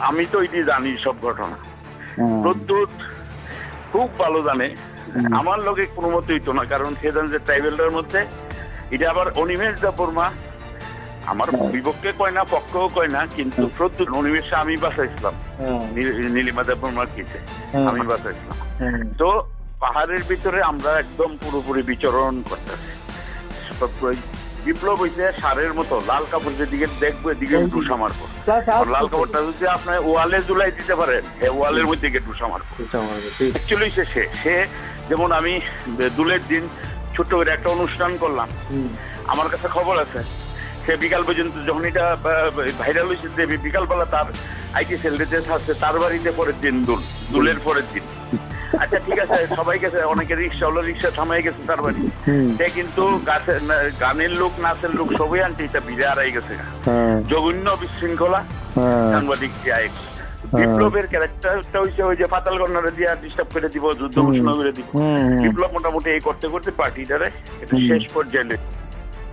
আমি তো এটি জানি সব ঘটনা। প্রদ্যুৎ খুব ভালো জানে, আমার লোকে কোনো মতেই তো না, কারণ সে জানে যে ট্রাইবেলটার মধ্যে এটা আবার অনিমেষ দেববর্মা আমার বিপক্ষে কয় না, পক্ষেও কয় না, কিন্তু প্রদ্যুৎ অনিমেষে আমি বাঁচাইছিলাম, নীলিমা দেববর্মার কেসে আমি বাঁচাইছিলাম। তো পাহাড়ের ভিতরে আমরা একদম পুরোপুরি বিচরণ করতেছি। বিপ্লব হইতে সারের মতো লাল কাপড় যেদিকে দেখবো এদিকে ডুসা মারবো। লাল কাপড়টা যদি আপনার ওয়ালে ঝুলাই দিতে পারেন, ওয়ালের মধ্যে গিয়ে ডুসা মারবো। অ্যাকচুয়ালি সে যেমন আমি দুলের দিন ছোট্ট করে একটা অনুষ্ঠান করলাম, আমার কাছে খবর আছে সে বিকাল পর্যন্ত যখন এটা ভাইরাল হয়েছে যে বিকালবেলা তার আইটি সেল রিতেশ আছে তার বাড়িতে পরের দিন দুলের পরের দিন। আচ্ছা ঠিক আছে, সবাই গেছে, অনেকে রিক্সা থামাই গেছে তার বাড়ি, সে কিন্তু গানের লোক নাচের লোক সবই আনছে, এটা ভিড়ে আড়াই গেছে জঘন্য বিশৃঙ্খলা সাংবাদিক বিপ্লবের ক্যারেক্টারটা হয়েছে ওই যে পাতাল কর্নারে দিয়ে ডিস্টার্ব করে দিব, যুদ্ধ ঘোষণা করে দিব। বিপ্লব মোটামুটি এই করতে করতে পার্টিটারে এটা শেষ পর্যায়ে